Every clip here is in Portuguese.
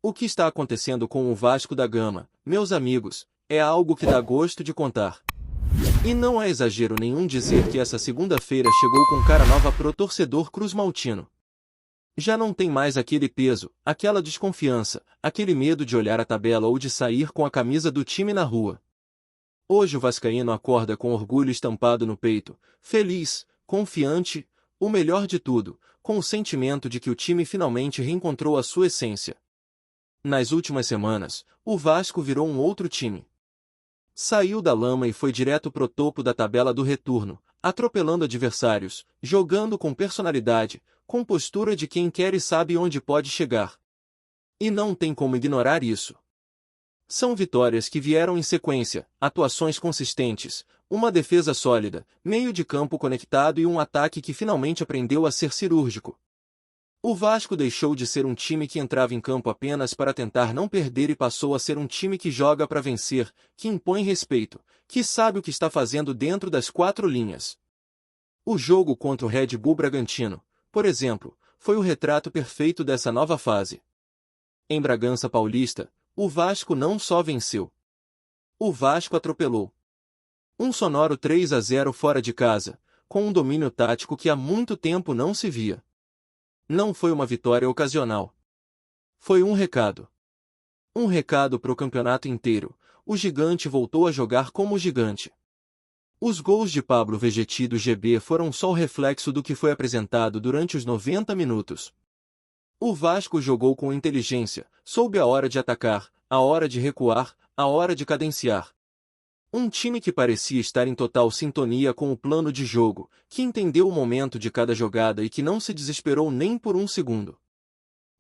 O que está acontecendo com o Vasco da Gama, meus amigos, é algo que dá gosto de contar. E não é exagero nenhum dizer que essa segunda-feira chegou com cara nova pro torcedor cruzmaltino. Já não tem mais aquele peso, aquela desconfiança, aquele medo de olhar a tabela ou de sair com a camisa do time na rua. Hoje o vascaíno acorda com orgulho estampado no peito, feliz, confiante, o melhor de tudo, com o sentimento de que o time finalmente reencontrou a sua essência. Nas últimas semanas, o Vasco virou um outro time. Saiu da lama e foi direto pro topo da tabela do retorno, atropelando adversários, jogando com personalidade, com postura de quem quer e sabe onde pode chegar. E não tem como ignorar isso. São vitórias que vieram em sequência, atuações consistentes, uma defesa sólida, meio de campo conectado e um ataque que finalmente aprendeu a ser cirúrgico. O Vasco deixou de ser um time que entrava em campo apenas para tentar não perder e passou a ser um time que joga para vencer, que impõe respeito, que sabe o que está fazendo dentro das quatro linhas. O jogo contra o Red Bull Bragantino, por exemplo, foi o retrato perfeito dessa nova fase. Em Bragança Paulista, o Vasco não só venceu. O Vasco atropelou. Um sonoro 3-0 fora de casa, com um domínio tático que há muito tempo não se via. Não foi uma vitória ocasional. Foi um recado. Um recado para o campeonato inteiro. O gigante voltou a jogar como gigante. Os gols de Pablo Vegetti do GB foram só o reflexo do que foi apresentado durante os 90 minutos. O Vasco jogou com inteligência, soube a hora de atacar, a hora de recuar, a hora de cadenciar. Um time que parecia estar em total sintonia com o plano de jogo, que entendeu o momento de cada jogada e que não se desesperou nem por um segundo.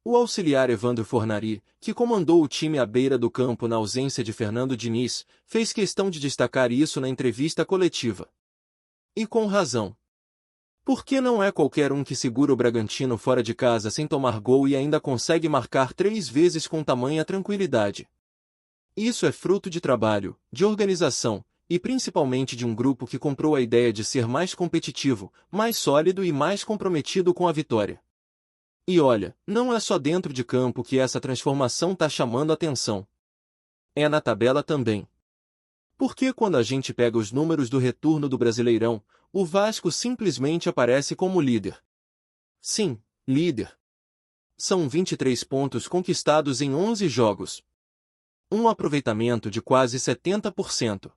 O auxiliar Evandro Fornari, que comandou o time à beira do campo na ausência de Fernando Diniz, fez questão de destacar isso na entrevista coletiva. E com razão. Porque não é qualquer um que segura o Bragantino fora de casa sem tomar gol e ainda consegue marcar 3 vezes com tamanha tranquilidade. Isso é fruto de trabalho, de organização, e principalmente de um grupo que comprou a ideia de ser mais competitivo, mais sólido e mais comprometido com a vitória. E olha, não é só dentro de campo que essa transformação tá chamando a atenção. É na tabela também. Porque quando a gente pega os números do retorno do Brasileirão, o Vasco simplesmente aparece como líder. Sim, líder. São 23 pontos conquistados em 11 jogos. Um aproveitamento de quase 70%.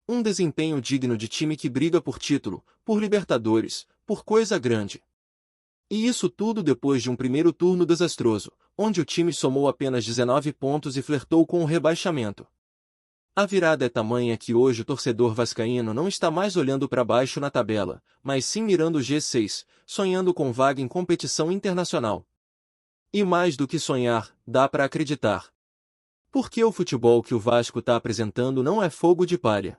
Um desempenho digno de time que briga por título, por Libertadores, por coisa grande. E isso tudo depois de um primeiro turno desastroso, onde o time somou apenas 19 pontos e flertou com o rebaixamento. A virada é tamanha que hoje o torcedor vascaíno não está mais olhando para baixo na tabela, mas sim mirando o G6, sonhando com vaga em competição internacional. E mais do que sonhar, dá para acreditar. Porque o futebol que o Vasco está apresentando não é fogo de palha.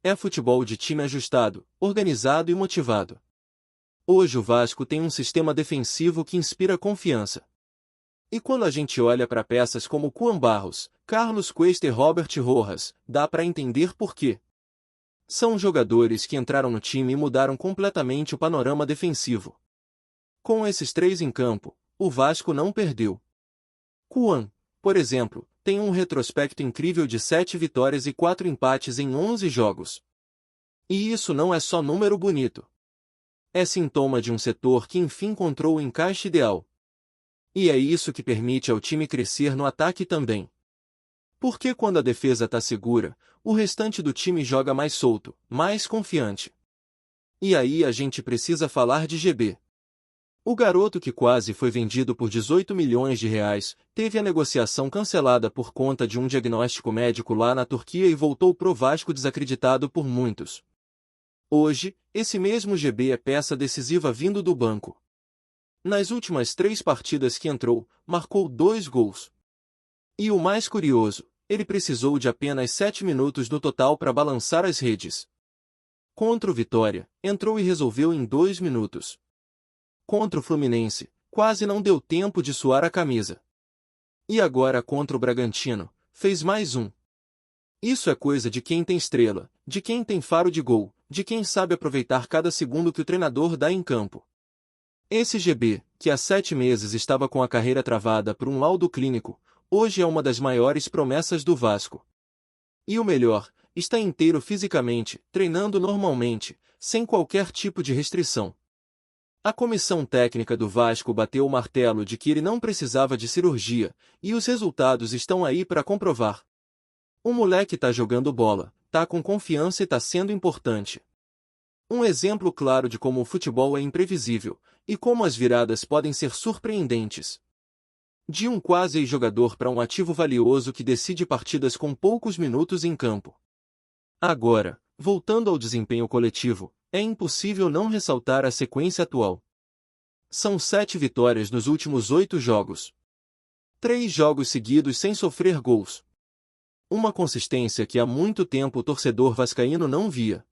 É futebol de time ajustado, organizado e motivado. Hoje o Vasco tem um sistema defensivo que inspira confiança. E quando a gente olha para peças como Juan Barros, Carlos Cuesta e Robert Rojas, dá para entender por quê. São jogadores que entraram no time e mudaram completamente o panorama defensivo. Com esses três em campo, o Vasco não perdeu. Juan, por exemplo, tem um retrospecto incrível de 7 vitórias e 4 empates em 11 jogos. E isso não é só número bonito. É sintoma de um setor que enfim encontrou o encaixe ideal. E é isso que permite ao time crescer no ataque também. Porque quando a defesa está segura, o restante do time joga mais solto, mais confiante. E aí a gente precisa falar de GB. O garoto que quase foi vendido por 18 milhões de reais, teve a negociação cancelada por conta de um diagnóstico médico lá na Turquia e voltou pro Vasco desacreditado por muitos. Hoje, esse mesmo GB é peça decisiva vindo do banco. Nas últimas 3 partidas que entrou, marcou 2 gols. E o mais curioso, ele precisou de apenas 7 minutos no total para balançar as redes. Contra o Vitória, entrou e resolveu em 2 minutos. Contra o Fluminense, quase não deu tempo de suar a camisa. E agora contra o Bragantino, fez mais um. Isso é coisa de quem tem estrela, de quem tem faro de gol, de quem sabe aproveitar cada segundo que o treinador dá em campo. Esse GB, que há 7 meses estava com a carreira travada por um laudo clínico, hoje é uma das maiores promessas do Vasco. E o melhor, está inteiro fisicamente, treinando normalmente, sem qualquer tipo de restrição. A comissão técnica do Vasco bateu o martelo de que ele não precisava de cirurgia, e os resultados estão aí para comprovar. O moleque tá jogando bola, tá com confiança e tá sendo importante. Um exemplo claro de como o futebol é imprevisível, e como as viradas podem ser surpreendentes. De um quase jogador para um ativo valioso que decide partidas com poucos minutos em campo. Agora, voltando ao desempenho coletivo, é impossível não ressaltar a sequência atual. São 7 vitórias nos últimos 8 jogos. 3 jogos seguidos sem sofrer gols. Uma consistência que há muito tempo o torcedor vascaíno não via.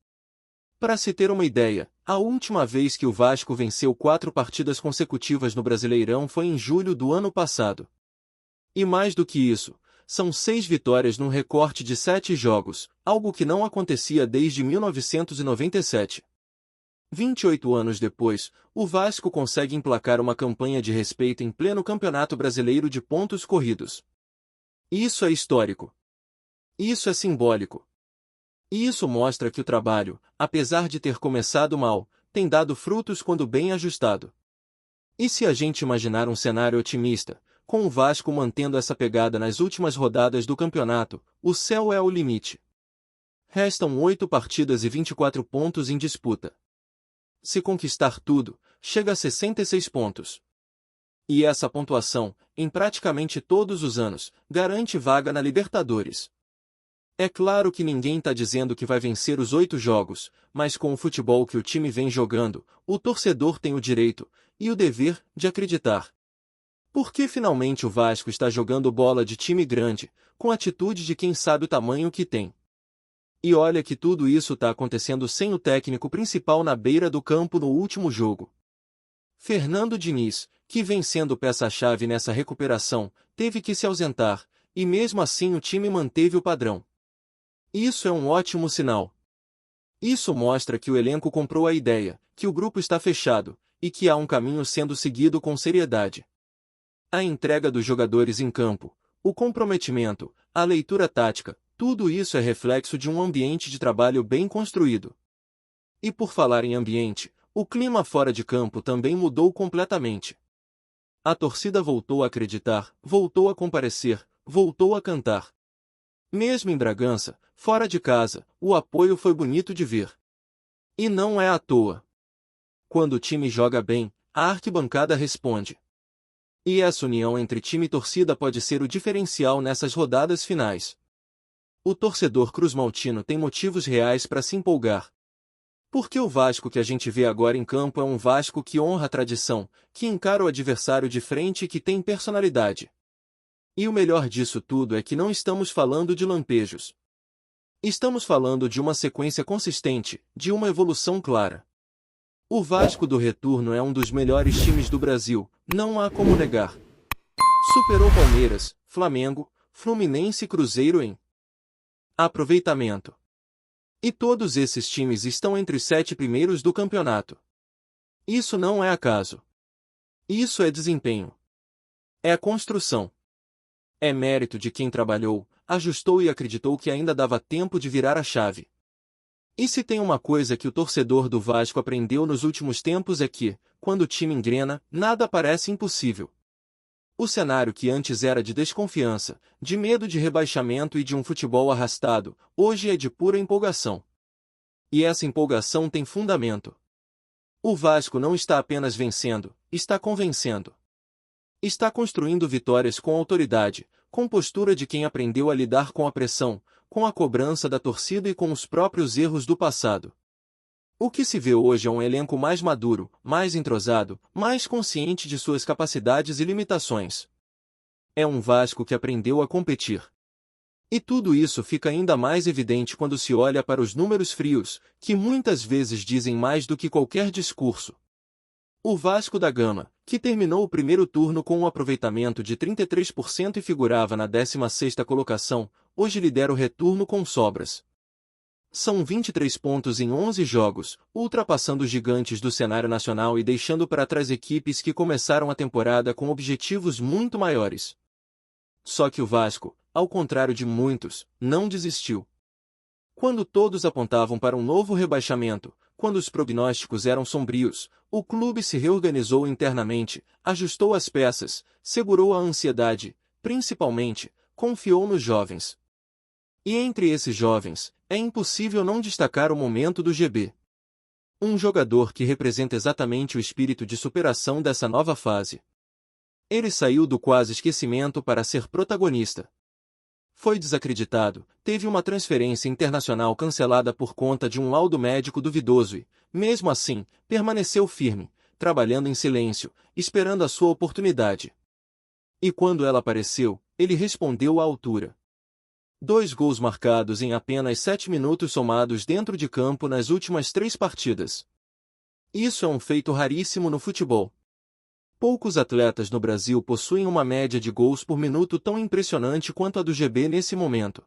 Para se ter uma ideia, a última vez que o Vasco venceu 4 partidas consecutivas no Brasileirão foi em julho do ano passado. E mais do que isso, são 6 vitórias num recorte de 7 jogos, algo que não acontecia desde 1997. 28 anos depois, o Vasco consegue emplacar uma campanha de respeito em pleno Campeonato Brasileiro de pontos corridos. Isso é histórico. Isso é simbólico. E isso mostra que o trabalho, apesar de ter começado mal, tem dado frutos quando bem ajustado. E se a gente imaginar um cenário otimista, com o Vasco mantendo essa pegada nas últimas rodadas do campeonato, o céu é o limite. Restam 8 partidas e 24 pontos em disputa. Se conquistar tudo, chega a 66 pontos. E essa pontuação, em praticamente todos os anos, garante vaga na Libertadores. É claro que ninguém está dizendo que vai vencer os 8 jogos, mas com o futebol que o time vem jogando, o torcedor tem o direito, e o dever, de acreditar. Porque finalmente o Vasco está jogando bola de time grande, com atitude de quem sabe o tamanho que tem. E olha que tudo isso está acontecendo sem o técnico principal na beira do campo no último jogo. Fernando Diniz, que vem sendo peça-chave nessa recuperação, teve que se ausentar, e mesmo assim o time manteve o padrão. Isso é um ótimo sinal. Isso mostra que o elenco comprou a ideia, que o grupo está fechado, e que há um caminho sendo seguido com seriedade. A entrega dos jogadores em campo, o comprometimento, a leitura tática, tudo isso é reflexo de um ambiente de trabalho bem construído. E por falar em ambiente, o clima fora de campo também mudou completamente. A torcida voltou a acreditar, voltou a comparecer, voltou a cantar. Mesmo em Bragança, fora de casa, o apoio foi bonito de ver. E não é à toa. Quando o time joga bem, a arquibancada responde. E essa união entre time e torcida pode ser o diferencial nessas rodadas finais. O torcedor cruzmaltino tem motivos reais para se empolgar. Porque o Vasco que a gente vê agora em campo é um Vasco que honra a tradição, que encara o adversário de frente e que tem personalidade. E o melhor disso tudo é que não estamos falando de lampejos. Estamos falando de uma sequência consistente, de uma evolução clara. O Vasco do Retorno é um dos melhores times do Brasil, não há como negar. Superou Palmeiras, Flamengo, Fluminense e Cruzeiro em aproveitamento. E todos esses times estão entre os 7 primeiros do campeonato. Isso não é acaso. Isso é desempenho. É a construção. É mérito de quem trabalhou, ajustou e acreditou que ainda dava tempo de virar a chave. E se tem uma coisa que o torcedor do Vasco aprendeu nos últimos tempos é que, quando o time engrena, nada parece impossível. O cenário que antes era de desconfiança, de medo de rebaixamento e de um futebol arrastado, hoje é de pura empolgação. E essa empolgação tem fundamento. O Vasco não está apenas vencendo, está convencendo. Está construindo vitórias com autoridade, com postura de quem aprendeu a lidar com a pressão, com a cobrança da torcida e com os próprios erros do passado. O que se vê hoje é um elenco mais maduro, mais entrosado, mais consciente de suas capacidades e limitações. É um Vasco que aprendeu a competir. E tudo isso fica ainda mais evidente quando se olha para os números frios, que muitas vezes dizem mais do que qualquer discurso. O Vasco da Gama, que terminou o primeiro turno com um aproveitamento de 33% e figurava na 16ª colocação, hoje lidera o retorno com sobras. São 23 pontos em 11 jogos, ultrapassando os gigantes do cenário nacional e deixando para trás equipes que começaram a temporada com objetivos muito maiores. Só que o Vasco, ao contrário de muitos, não desistiu. Quando todos apontavam para um novo rebaixamento, quando os prognósticos eram sombrios, o clube se reorganizou internamente, ajustou as peças, segurou a ansiedade, principalmente, confiou nos jovens. E entre esses jovens, é impossível não destacar o momento do GB. Um jogador que representa exatamente o espírito de superação dessa nova fase. Ele saiu do quase esquecimento para ser protagonista. Foi desacreditado, teve uma transferência internacional cancelada por conta de um laudo médico duvidoso e, mesmo assim, permaneceu firme, trabalhando em silêncio, esperando a sua oportunidade. E quando ela apareceu, ele respondeu à altura. 2 gols marcados em apenas 7 minutos somados dentro de campo nas últimas 3 partidas. Isso é um feito raríssimo no futebol. Poucos atletas no Brasil possuem uma média de gols por minuto tão impressionante quanto a do GB nesse momento.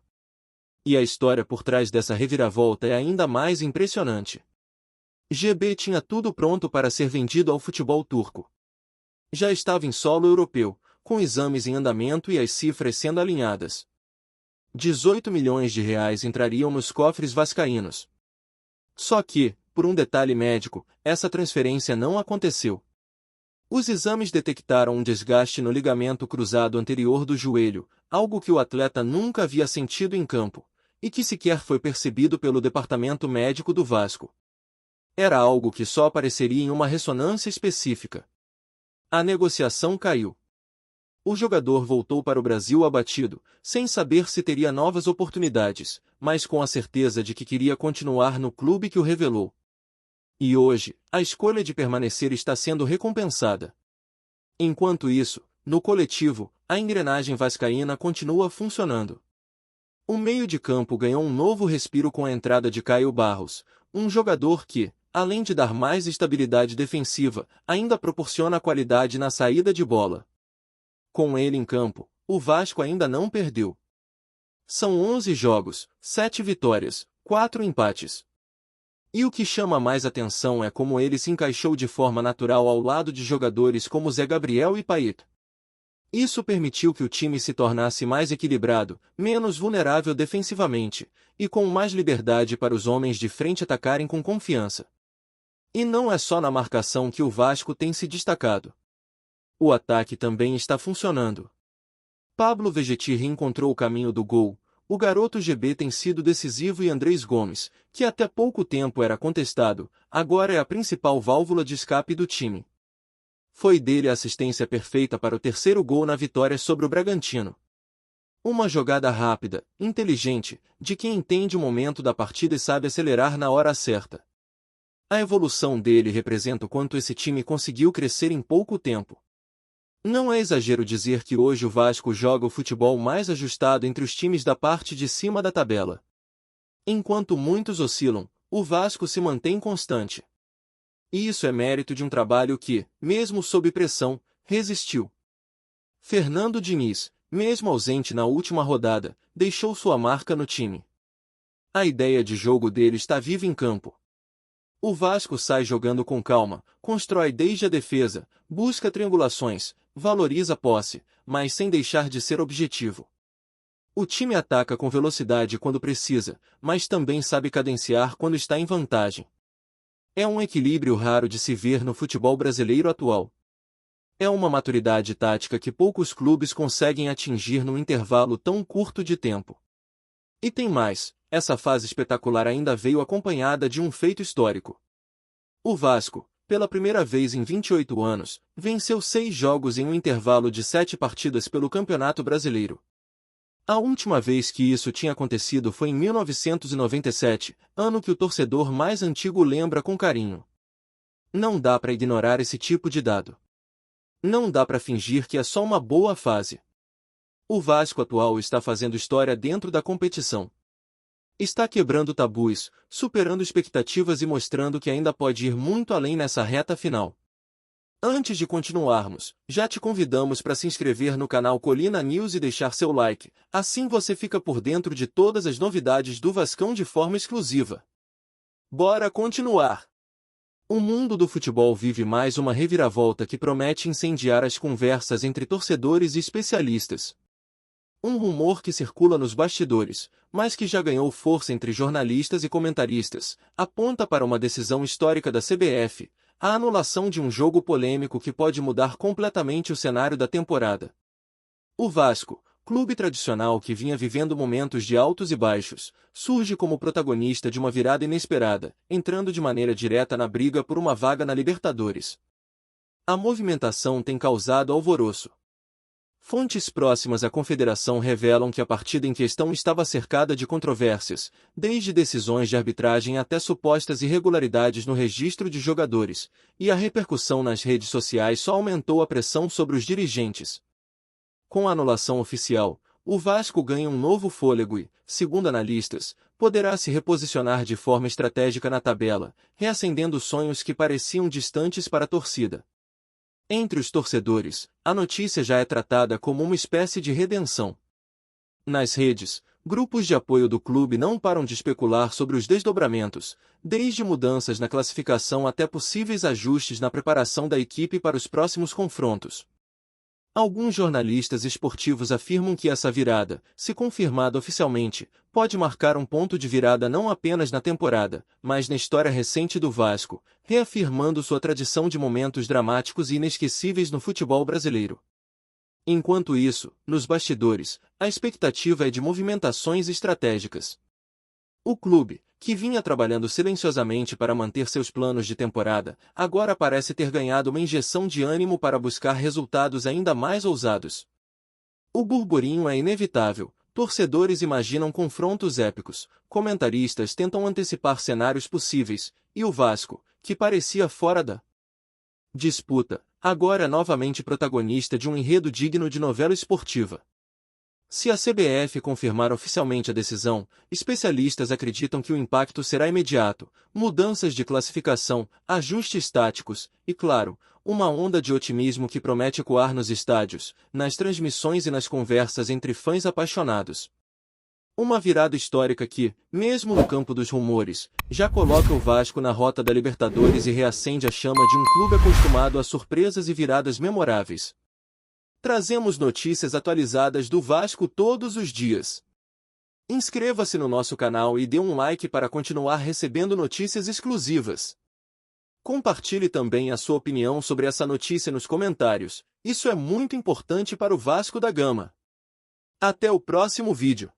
E a história por trás dessa reviravolta é ainda mais impressionante. GB tinha tudo pronto para ser vendido ao futebol turco. Já estava em solo europeu, com exames em andamento e as cifras sendo alinhadas. 18 milhões de reais entrariam nos cofres vascaínos. Só que, por um detalhe médico, essa transferência não aconteceu. Os exames detectaram um desgaste no ligamento cruzado anterior do joelho, algo que o atleta nunca havia sentido em campo, e que sequer foi percebido pelo departamento médico do Vasco. Era algo que só apareceria em uma ressonância específica. A negociação caiu. O jogador voltou para o Brasil abatido, sem saber se teria novas oportunidades, mas com a certeza de que queria continuar no clube que o revelou. E hoje, a escolha de permanecer está sendo recompensada. Enquanto isso, no coletivo, a engrenagem vascaína continua funcionando. O meio de campo ganhou um novo respiro com a entrada de Caio Barros, um jogador que, além de dar mais estabilidade defensiva, ainda proporciona qualidade na saída de bola. Com ele em campo, o Vasco ainda não perdeu. São 11 jogos, 7 vitórias, 4 empates. E o que chama mais atenção é como ele se encaixou de forma natural ao lado de jogadores como Zé Gabriel e Paito. Isso permitiu que o time se tornasse mais equilibrado, menos vulnerável defensivamente, e com mais liberdade para os homens de frente atacarem com confiança. E não é só na marcação que o Vasco tem se destacado. O ataque também está funcionando. Pablo Vegetti reencontrou o caminho do gol. O garoto GB tem sido decisivo e Andrés Gomes, que até pouco tempo era contestado, agora é a principal válvula de escape do time. Foi dele a assistência perfeita para o terceiro gol na vitória sobre o Bragantino. Uma jogada rápida, inteligente, de quem entende o momento da partida e sabe acelerar na hora certa. A evolução dele representa o quanto esse time conseguiu crescer em pouco tempo. Não é exagero dizer que hoje o Vasco joga o futebol mais ajustado entre os times da parte de cima da tabela. Enquanto muitos oscilam, o Vasco se mantém constante. E isso é mérito de um trabalho que, mesmo sob pressão, resistiu. Fernando Diniz, mesmo ausente na última rodada, deixou sua marca no time. A ideia de jogo dele está viva em campo. O Vasco sai jogando com calma, constrói desde a defesa, busca triangulações, valoriza a posse, mas sem deixar de ser objetivo. O time ataca com velocidade quando precisa, mas também sabe cadenciar quando está em vantagem. É um equilíbrio raro de se ver no futebol brasileiro atual. É uma maturidade tática que poucos clubes conseguem atingir num intervalo tão curto de tempo. E tem mais, essa fase espetacular ainda veio acompanhada de um feito histórico. O Vasco, pela primeira vez em 28 anos, venceu 6 jogos em um intervalo de 7 partidas pelo Campeonato Brasileiro. A última vez que isso tinha acontecido foi em 1997, ano que o torcedor mais antigo lembra com carinho. Não dá para ignorar esse tipo de dado. Não dá para fingir que é só uma boa fase. O Vasco atual está fazendo história dentro da competição. Está quebrando tabus, superando expectativas e mostrando que ainda pode ir muito além nessa reta final. Antes de continuarmos, já te convidamos para se inscrever no canal Colina News e deixar seu like, assim você fica por dentro de todas as novidades do Vascão de forma exclusiva. Bora continuar! O mundo do futebol vive mais uma reviravolta que promete incendiar as conversas entre torcedores e especialistas. Um rumor que circula nos bastidores, mas que já ganhou força entre jornalistas e comentaristas, aponta para uma decisão histórica da CBF, a anulação de um jogo polêmico que pode mudar completamente o cenário da temporada. O Vasco, clube tradicional que vinha vivendo momentos de altos e baixos, surge como protagonista de uma virada inesperada, entrando de maneira direta na briga por uma vaga na Libertadores. A movimentação tem causado alvoroço. Fontes próximas à confederação revelam que a partida em questão estava cercada de controvérsias, desde decisões de arbitragem até supostas irregularidades no registro de jogadores, e a repercussão nas redes sociais só aumentou a pressão sobre os dirigentes. Com a anulação oficial, o Vasco ganha um novo fôlego e, segundo analistas, poderá se reposicionar de forma estratégica na tabela, reacendendo sonhos que pareciam distantes para a torcida. Entre os torcedores, a notícia já é tratada como uma espécie de redenção. Nas redes, grupos de apoio do clube não param de especular sobre os desdobramentos, desde mudanças na classificação até possíveis ajustes na preparação da equipe para os próximos confrontos. Alguns jornalistas esportivos afirmam que essa virada, se confirmada oficialmente, pode marcar um ponto de virada não apenas na temporada, mas na história recente do Vasco, reafirmando sua tradição de momentos dramáticos e inesquecíveis no futebol brasileiro. Enquanto isso, nos bastidores, a expectativa é de movimentações estratégicas. O clube, que vinha trabalhando silenciosamente para manter seus planos de temporada, agora parece ter ganhado uma injeção de ânimo para buscar resultados ainda mais ousados. O burburinho é inevitável, torcedores imaginam confrontos épicos, comentaristas tentam antecipar cenários possíveis, e o Vasco, que parecia fora da disputa, agora é novamente protagonista de um enredo digno de novela esportiva. Se a CBF confirmar oficialmente a decisão, especialistas acreditam que o impacto será imediato, mudanças de classificação, ajustes táticos e, claro, uma onda de otimismo que promete ecoar nos estádios, nas transmissões e nas conversas entre fãs apaixonados. Uma virada histórica que, mesmo no campo dos rumores, já coloca o Vasco na rota da Libertadores e reacende a chama de um clube acostumado a surpresas e viradas memoráveis. Trazemos notícias atualizadas do Vasco todos os dias. Inscreva-se no nosso canal e dê um like para continuar recebendo notícias exclusivas. Compartilhe também a sua opinião sobre essa notícia nos comentários, isso é muito importante para o Vasco da Gama. Até o próximo vídeo.